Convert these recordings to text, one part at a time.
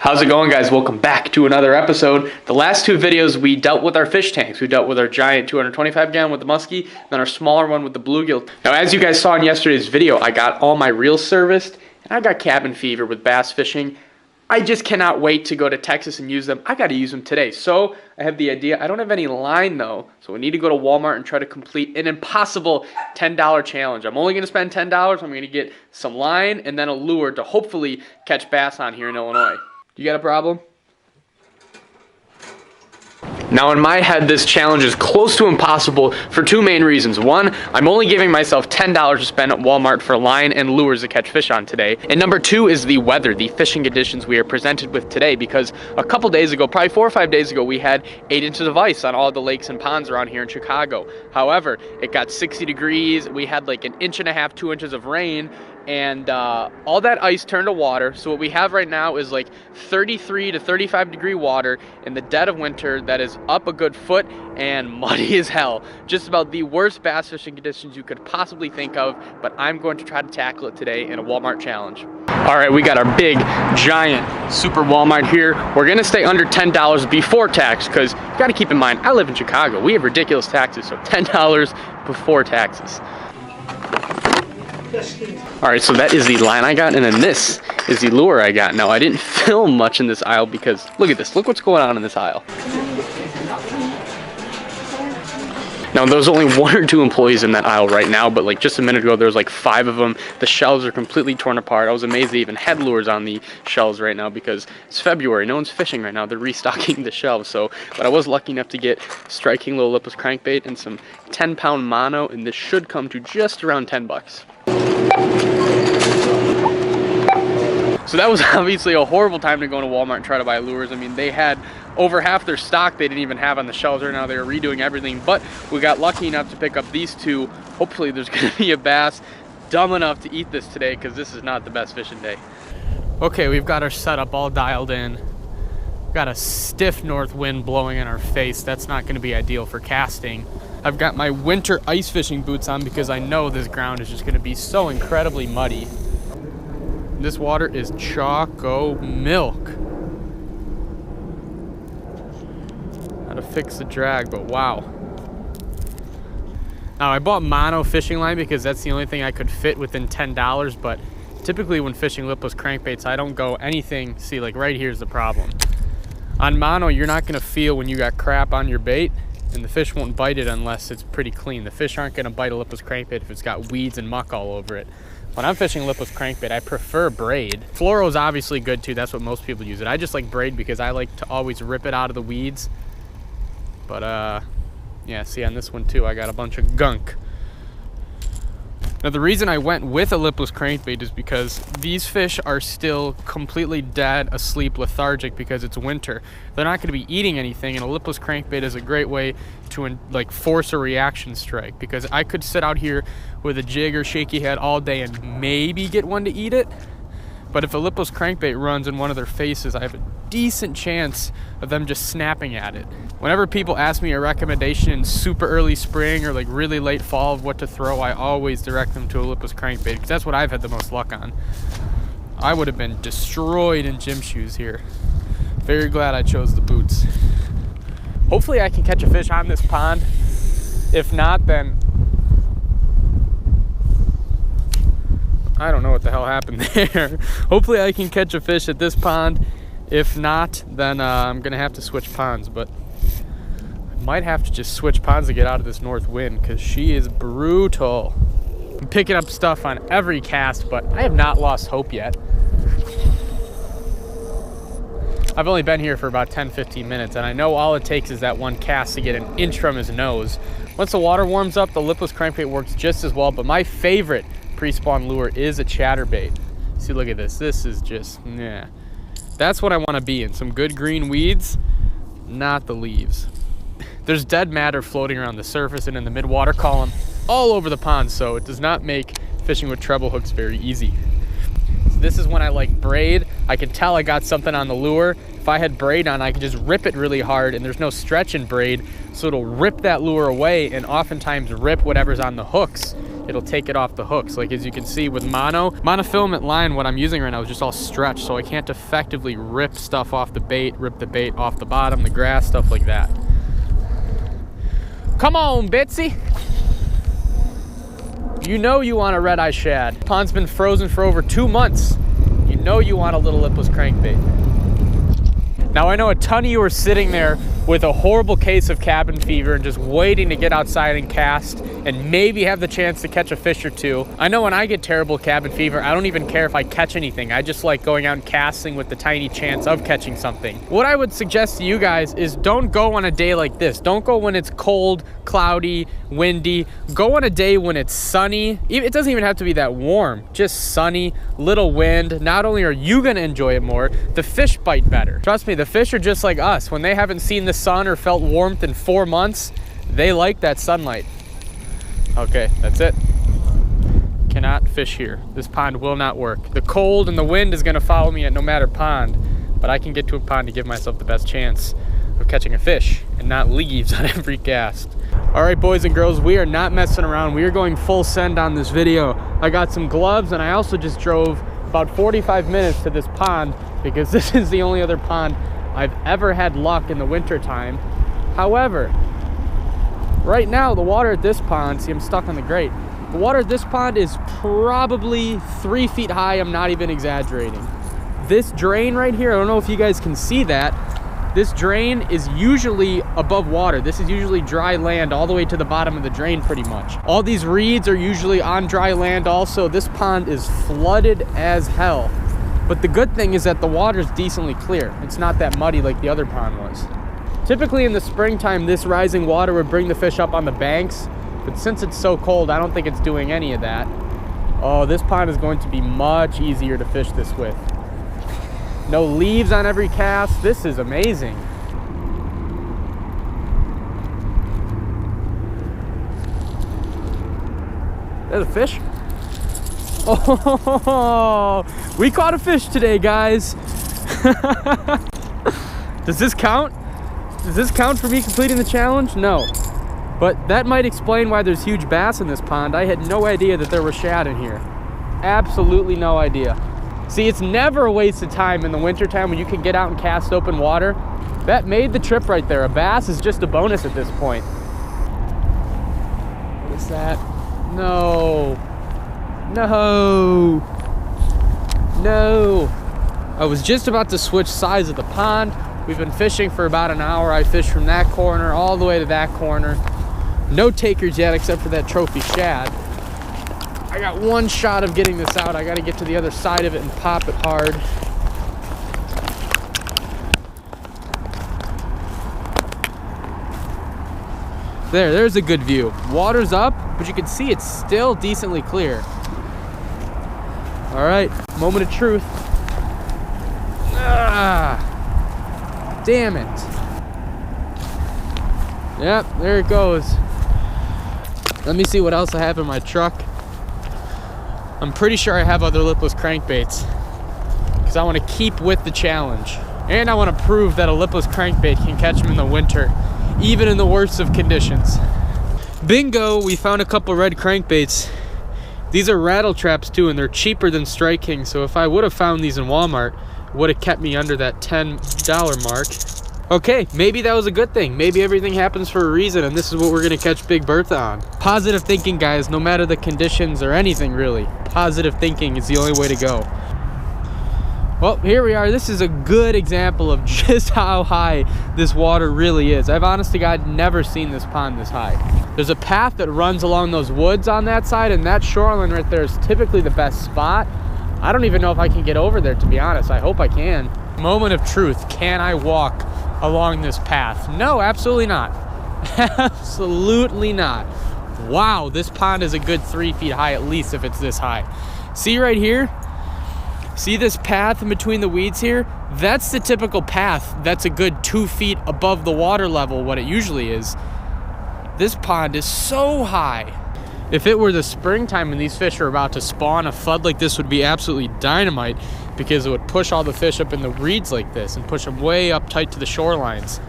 How's it going, guys? Welcome back to another episode. The last two videos we dealt with our fish tanks. We dealt with our giant 225 gallon with the muskie, then our smaller one with the bluegill. Now, as you guys saw in yesterday's video, I got all my reels serviced, and I got cabin fever with bass fishing. I just cannot wait to go to Texas and use them. I got to use them today. So I have the idea. I don't have any line though, so we need to go to Walmart and try to complete an impossible $10 challenge. I'm only going to spend $10. I'm going to get some line and then a lure to hopefully catch bass on here in Illinois. You got a problem? Now, in my head, this challenge is close to impossible for two main reasons. One, I'm only giving myself $10 to spend at Walmart for line and lures to catch fish on today. And number two is the weather, the fishing conditions we are presented with today, because a couple days ago, probably 4 or 5 days ago, we had 8 inches of ice on all the lakes and ponds around here in Chicago. However, it got 60 degrees. We had like 1.5 inches, 2 inches of rain, and all that ice turned to water. So what we have right now is like 33 to 35 degree water in the dead of winter that is up a good foot and muddy as hell. Just about the worst bass fishing conditions you could possibly think of, but I'm going to try to tackle it today in a Walmart challenge. All right, we got our big, giant, super Walmart here. We're gonna stay under $10 before tax, because you gotta keep in mind, I live in Chicago. We have ridiculous taxes, so $10 before taxes. All right, so that is the line I got, and then this is the lure I got. Now, I didn't film much in this aisle because, look at this, look what's going on in this aisle. Now, there's only 1 or 2 employees in that aisle right now, but like just a minute ago, there was like 5 of them. The shelves are completely torn apart. I was amazed they even had lures on the shelves right now because it's February. No one's fishing right now. They're restocking the shelves. So, but I was lucky enough to get striking little lipless crankbait and some 10-pound mono, and this should come to just around 10 bucks. So that was obviously a horrible time to go to Walmart and try to buy lures. I mean, they had over half their stock they didn't even have on the shelves right now. They were redoing everything, but we got lucky enough to pick up these two. Hopefully there's gonna be a bass dumb enough to eat this today, because this is not the best fishing day. Okay, we've got our setup all dialed in. We've got a stiff north wind blowing in our face. That's not gonna be ideal for casting. I've got my winter ice fishing boots on because I know this ground is just gonna be so incredibly muddy. This water is choco milk. How to fix the drag, but wow. Now, I bought mono fishing line because that's the only thing I could fit within $10, but typically when fishing lipless crankbaits, I don't go anything. See, like right here's the problem. On mono, you're not gonna feel when you got crap on your bait, and the fish won't bite it unless it's pretty clean. The fish aren't gonna bite a lipless crankbait if it's got weeds and muck all over it. When I'm fishing lipless crankbait, I prefer braid. Fluoro is obviously good too. That's what most people use it. I just like braid because I like to always rip it out of the weeds. But yeah, see on this one too, I got a bunch of gunk. Now, the reason I went with a lipless crankbait is because these fish are still completely dead, asleep, lethargic because it's winter. They're not going to be eating anything, and a lipless crankbait is a great way to like force a reaction strike, because I could sit out here with a jig or shaky head all day and maybe get one to eat it. But if a lipless crankbait runs in one of their faces, I have a decent chance of them just snapping at it. Whenever people ask me a recommendation in super early spring or like really late fall of what to throw, I always direct them to a lipless crankbait because that's what I've had the most luck on. I would have been destroyed in gym shoes here. Very glad I chose the boots. Hopefully I can catch a fish on this pond. If not, then I don't know what the hell happened there. Hopefully I can catch a fish at this pond. If not, then I'm gonna have to switch ponds, but I might have to just switch ponds to get out of this north wind because she is brutal. I'm picking up stuff on every cast, but I have not lost hope yet. I've only been here for about 10-15 minutes, and I know all it takes is that one cast to get an inch from his nose. Once the water warms up, the lipless crankbait works just as well, but my favorite pre-spawn lure is a chatterbait. See, look at this. This is just, yeah. That's what I want to be in. Some good green weeds, not the leaves. There's dead matter floating around the surface and in the mid-water column all over the pond, so it does not make fishing with treble hooks very easy. So this is when I like braid. I can tell I got something on the lure. If I had braid on, I could just rip it really hard, and there's no stretch in braid, so it'll rip that lure away and oftentimes rip whatever's on the hooks. it'll take it off the hooks. Like as you can see with monofilament line, what I'm using right now is just all stretched, so I can't effectively rip stuff off the bait, rip the bait off the bottom, the grass, stuff like that. Come on, Bitsy. You know you want a red-eye shad. Pond's been frozen for over 2 months. You know you want a little lipless crankbait. Now I know a ton of you are sitting there with a horrible case of cabin fever and just waiting to get outside and cast and maybe have the chance to catch a fish or two. I know when I get terrible cabin fever, I don't even care if I catch anything. I just like going out and casting with the tiny chance of catching something. What I would suggest to you guys is don't go on a day like this. Don't go when it's cold, cloudy, windy. Go on a day when it's sunny. It doesn't even have to be that warm, just sunny, little wind. Not only are you gonna enjoy it more, the fish bite better. Trust me, the fish are just like us. When they haven't seen the sun or felt warmth in 4 months, they like that sunlight. Okay, that's it. Cannot fish here. This pond will not work. The cold and the wind is gonna follow me at no matter pond, but I can get to a pond to give myself the best chance of catching a fish and not leaves on every cast. All right, boys and girls, we are not messing around. We are going full send on this video. I got some gloves and I also just drove about 45 minutes to this pond because this is the only other pond I've ever had luck in the winter time. However, right now the water at this pond, see I'm stuck on the grate. The water at this pond is probably 3 feet high. I'm not even exaggerating. This drain right here, I don't know if you guys can see that. This drain is usually above water. This is usually dry land all the way to the bottom of the drain pretty much. All these reeds are usually on dry land also. This pond is flooded as hell. But the good thing is that the water is decently clear. It's not that muddy like the other pond was. Typically in the springtime, this rising water would bring the fish up on the banks, but since it's so cold, I don't think it's doing any of that. Oh, this pond is going to be much easier to fish this with. No leaves on every cast. This is amazing. There's a fish. Oh, we caught a fish today, guys. Does this count? Does this count for me completing the challenge? No. But that might explain why there's huge bass in this pond. I had no idea that there were shad in here. Absolutely no idea. See, it's never a waste of time in the wintertime when you can get out and cast open water. That made the trip right there. A bass is just a bonus at this point. What is that? No. No. No. I was just about to switch sides of the pond. We've been fishing for about an hour. I fished from that corner all the way to that corner. No takers yet except for that trophy shad. I got one shot of getting this out. I got to get to the other side of it and pop it hard. There's a good view. Water's up, but you can see it's still decently clear. All right, moment of truth. Ah, damn it. Yep, there it goes. Let me see what else I have in my truck. I'm pretty sure I have other lipless crankbaits because I want to keep with the challenge. And I want to prove that a lipless crankbait can catch them in the winter, even in the worst of conditions. Bingo, we found a couple red crankbaits. These are rattle traps too, and they're cheaper than Strike King. So if I would have found these in Walmart, it would have kept me under that $10 mark. Okay, maybe that was a good thing. Maybe everything happens for a reason, and this is what we're gonna catch Big Bertha on. Positive thinking, guys, no matter the conditions or anything really. Positive thinking is the only way to go. Well, here we are. This is a good example of just how high this water really is. I've honest to God never seen this pond this high. There's a path that runs along those woods on that side, and that shoreline right there is typically the best spot. I don't even know if I can get over there, to be honest. I hope I can. Moment of truth. Can I walk along this path? No, absolutely not. Absolutely not. Wow, this pond is a good 3 feet high, at least if it's this high. See right here? See this path in between the weeds here? That's the typical path that's a good 2 feet above the water level, what it usually is. This pond is so high. If it were the springtime and these fish are about to spawn, a flood like this would be absolutely dynamite because it would push all the fish up in the reeds like this and push them way up tight to the shorelines.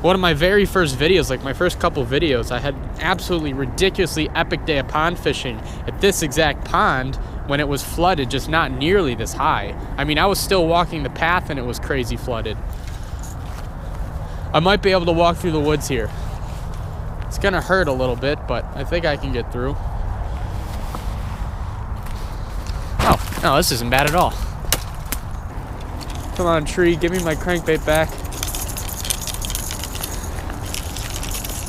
One of my very first videos, like my first couple videos, I had absolutely ridiculously epic day of pond fishing at this exact pond when it was flooded, just not nearly this high. I mean, I was still walking the path and it was crazy flooded. I might be able to walk through the woods here. It's gonna hurt a little bit, but I think I can get through. Oh, no, this isn't bad at all. Come on, tree, give me my crankbait back.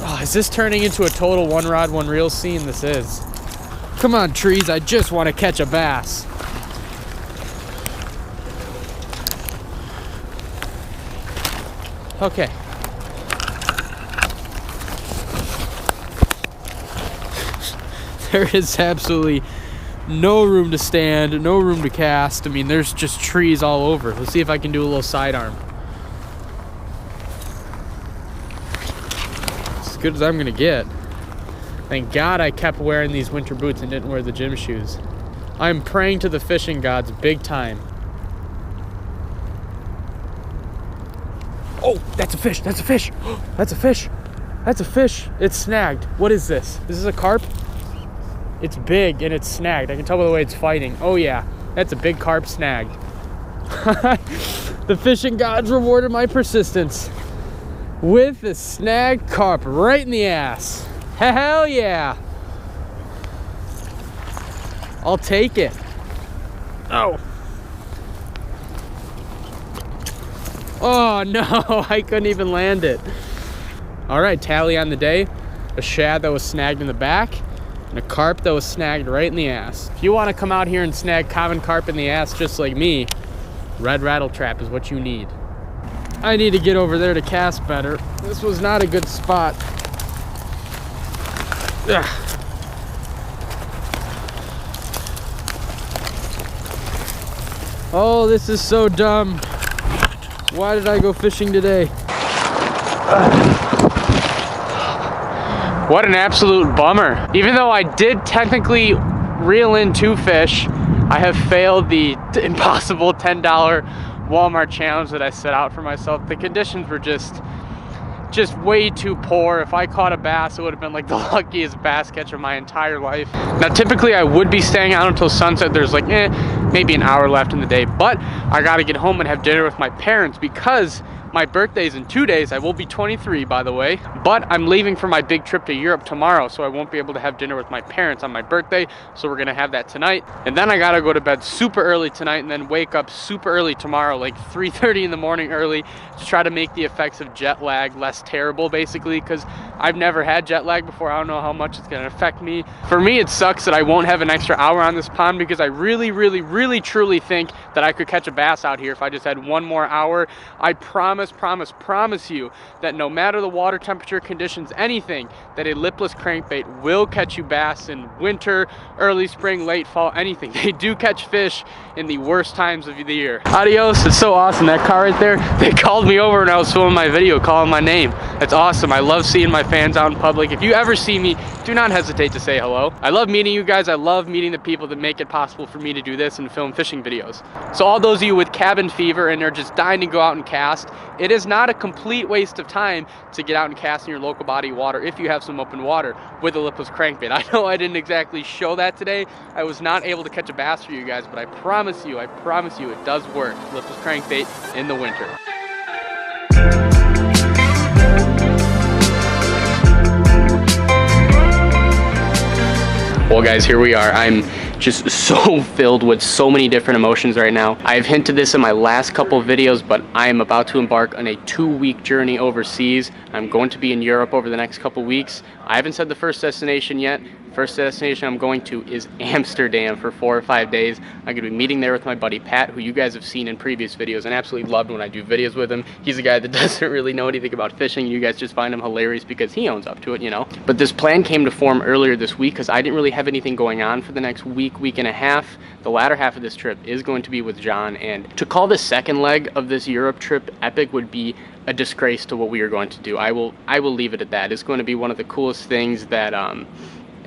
Oh, is this turning into a total one rod, one reel scene? This is. Come on, trees, I just want to catch a bass. Okay. There is absolutely no room to stand, no room to cast. I mean, there's just trees all over. Let's see if I can do a little sidearm. As good as I'm gonna get. Thank God I kept wearing these winter boots and didn't wear the gym shoes. I'm praying to the fishing gods big time. Oh, that's a fish, that's a fish. That's a fish, that's a fish. It's snagged. What is this? Is this a carp? It's big and it's snagged. I can tell by the way it's fighting. Oh yeah, that's a big carp snagged. The fishing gods rewarded my persistence with a snagged carp right in the ass. Hell yeah. I'll take it. Oh. Oh no, I couldn't even land it. All right, tally on the day. A shad that was snagged in the back, and a carp that was snagged right in the ass. If you want to come out here and snag common carp in the ass just like me, red rattle trap is what you need. I need to get over there to cast better. This was not a good spot. Ugh. Oh, this is so dumb. Why did I go fishing today? What an absolute bummer. Even though I did technically reel in 2 fish, I have failed the impossible $10 Walmart challenge that I set out for myself. The conditions were just way too poor. If I caught a bass, it would have been like the luckiest bass catch of my entire life. Now, typically I would be staying out until sunset. There's like, maybe an hour left in the day, but I gotta get home and have dinner with my parents because my birthday's in 2 days. I will be 23, by the way, but I'm leaving for my big trip to Europe tomorrow, so I won't be able to have dinner with my parents on my birthday, so we're gonna have that tonight. And then I gotta go to bed super early tonight and then wake up super early tomorrow, like 3:30 in the morning early, to try to make the effects of jet lag less terrible, basically, because I've never had jet lag before. I don't know how much it's gonna affect me. For me, it sucks that I won't have an extra hour on this pond because I really, truly think that I could catch a bass out here if I just had one more hour. I promise you that no matter the water temperature, conditions, anything, that a lipless crankbait will catch you bass in winter, early spring, late fall, anything. They do catch fish in the worst times of the year. Adios. It's so awesome. That car right there, they called me over when I was filming my video, calling my name. That's awesome. I love seeing my fans out in public. If you ever see me, do not hesitate to say hello. I love meeting you guys. I love meeting the people that make it possible for me to do this and film fishing videos. So all those of you with cabin fever and are just dying to go out and cast, it is not a complete waste of time to get out and cast in your local body of water if you have some open water with a lipless crankbait. I know I didn't exactly show that today. I was not able to catch a bass for you guys, but I promise you it does work. Lipless crankbait in the winter. Well guys, here we are. I'm just so filled with so many different emotions right now. I've hinted this in my last couple of videos, but I am about to embark on a 2-week journey overseas. I'm going to be in Europe over the next couple weeks. I haven't said the first destination yet. First destination I'm going to is Amsterdam for 4 or 5 days. I'm going to be meeting there with my buddy Pat, who you guys have seen in previous videos and absolutely loved when I do videos with him. He's a guy that doesn't really know anything about fishing. You guys just find him hilarious because he owns up to it, you know. But this plan came to form earlier this week because I didn't really have anything going on for the next week and a half. The latter half of this trip is going to be with John, and to call the second leg of this Europe trip epic would be a disgrace to what we are going to do. I will leave it at that. It's going to be one of the coolest things that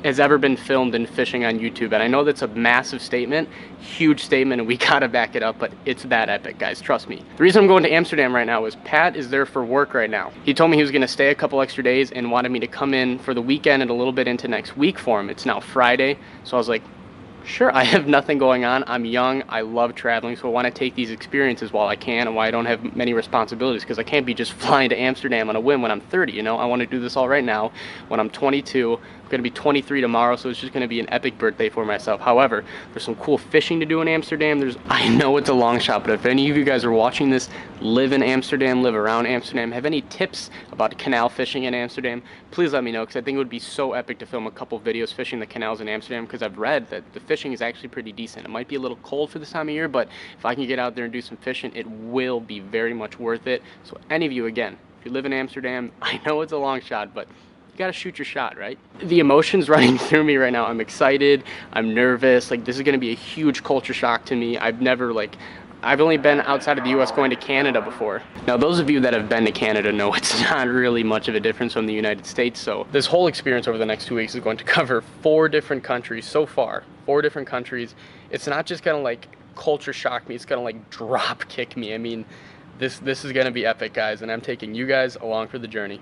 has ever been filmed in fishing on YouTube. And I know that's a massive statement, huge statement, and we gotta back it up, but it's that epic, guys, trust me. The reason I'm going to Amsterdam right now is Pat is there for work right now. He told me he was gonna stay a couple extra days and wanted me to come in for the weekend and a little bit into next week for him. It's now Friday, so I was like, sure, I have nothing going on. I'm young, I love traveling, so I want to take these experiences while I can and while I don't have many responsibilities, because I can't be just flying to Amsterdam on a whim when I'm 30, you know? I want to do this all right now when I'm 22. I'm going to be 23 tomorrow, so it's just going to be an epic birthday for myself. However, there's some cool fishing to do in Amsterdam. I know it's a long shot, but if any of you guys are watching this, live in Amsterdam, live around Amsterdam, have any tips about canal fishing in Amsterdam, please let me know, because I think it would be so epic to film a couple videos fishing the canals in Amsterdam, because I've read that the fishing is actually pretty decent. It might be a little cold for this time of year, but if I can get out there and do some fishing, it will be very much worth it. So any of you, again, if you live in Amsterdam, I know it's a long shot, but you gotta shoot your shot, right? The emotions running through me right now. I'm excited, I'm nervous, like this is gonna be a huge culture shock to me. I've only been outside of the US going to Canada before. Now those of you that have been to Canada know it's not really much of a difference from the United States, so this whole experience over the next 2 weeks is going to cover 4 different countries so far. 4 different countries. It's not just gonna like culture shock me, it's gonna like drop kick me. I mean, this is gonna be epic, guys, and I'm taking you guys along for the journey.